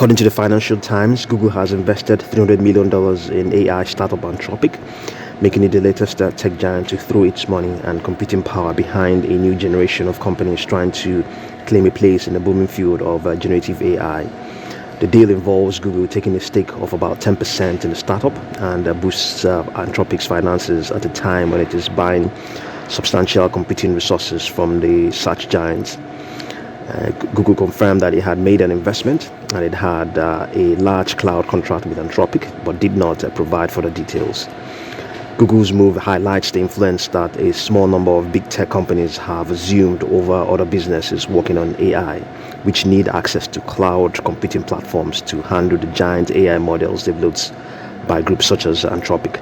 According to the Financial Times, Google has invested $300 million in AI startup Anthropic, making it the latest tech giant to throw its money and computing power behind a new generation of companies trying to claim a place in the booming field of generative AI. The deal involves Google taking a stake of about 10% in the startup and boosts Anthropic's finances at a time when it is buying substantial computing resources from the search giants. Google confirmed that it had made an investment and it had a large cloud contract with Anthropic, but did not provide further details. Google's move highlights the influence that a small number of big tech companies have assumed over other businesses working on AI, which need access to cloud computing platforms to handle the giant AI models developed by groups such as Anthropic.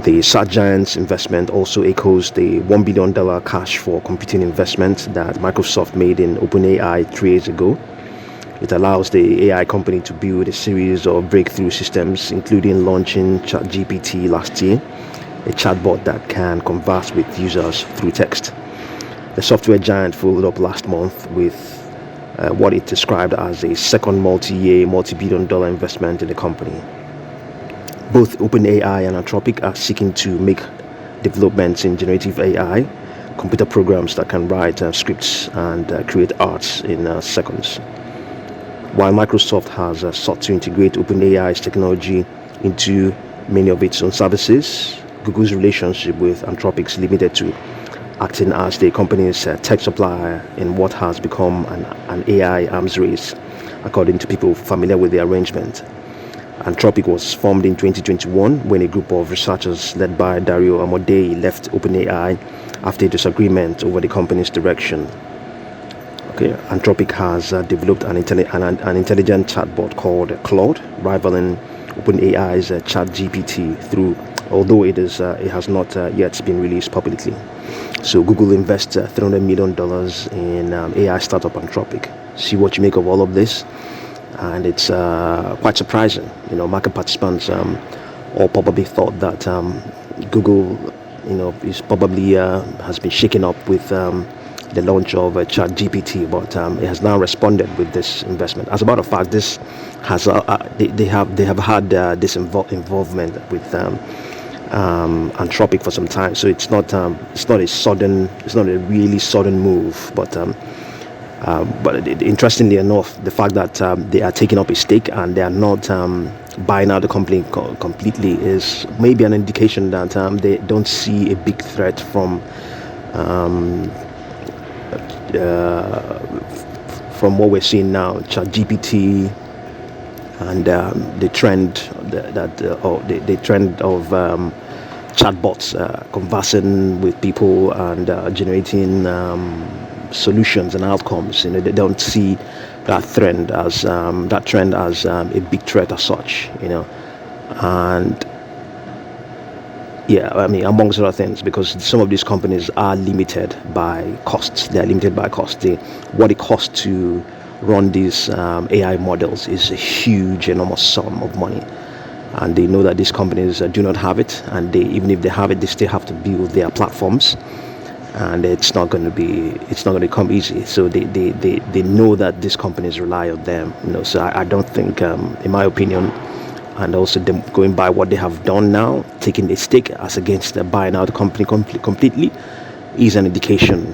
The search giant's investment also echoes the $1 billion cash for computing investment that Microsoft made in OpenAI 3 years ago. It allows the AI company to build a series of breakthrough systems, including launching ChatGPT last year, a chatbot that can converse with users through text. The software giant followed up last month with what it described as a second multi-year, multi-billion-dollar investment in the company. Both OpenAI and Anthropic are seeking to make developments in generative AI, computer programs that can write scripts and create arts in seconds. While Microsoft has sought to integrate OpenAI's technology into many of its own services, Google's relationship with Anthropic is limited to acting as the company's tech supplier in what has become an AI arms race, according to people familiar with the arrangement. Anthropic was formed in 2021 when a group of researchers led by Dario Amodei left OpenAI after a disagreement over the company's direction. Anthropic has developed an intelligent chatbot called Claude, rivaling OpenAI's ChatGPT, although it has not yet been released publicly. So Google invests $300 million in AI startup Anthropic. See what you make of all of this. And it's quite surprising. Market participants all probably thought that Google, is probably has been shaken up with the launch of ChatGPT, but it has now responded with this investment. As a matter of fact, this has they have had this involvement with Anthropic for some time. So it's not a really sudden move, but interestingly enough, the fact that they are taking up a stake and they are not buying out the company completely is maybe an indication that they don't see a big threat from what we're seeing now, ChatGPT, and the trend the trend of chatbots conversing with people and generating solutions and outcomes. They don't see that trend as a big threat as such. And amongst other things, because some of these companies are limited by costs. They are limited by cost. What it costs to run these AI models is a huge, enormous sum of money, and they know that these companies do not have it, and even if they have it, they still have to build their platforms. And it's not going to come easy. So they know that these companies rely on them. So I don't think, in my opinion, and also them going by what they have done now, taking the stake as against buying out the company completely, is an indication,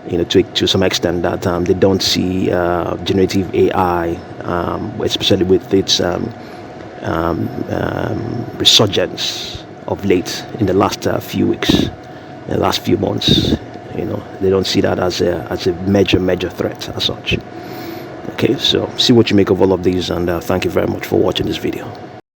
to some extent, that they don't see generative AI, especially with its resurgence of late in the last few weeks. In the last few months, they don't see that as a major threat as such. Okay, so see what you make of all of these, and thank you very much for watching this video.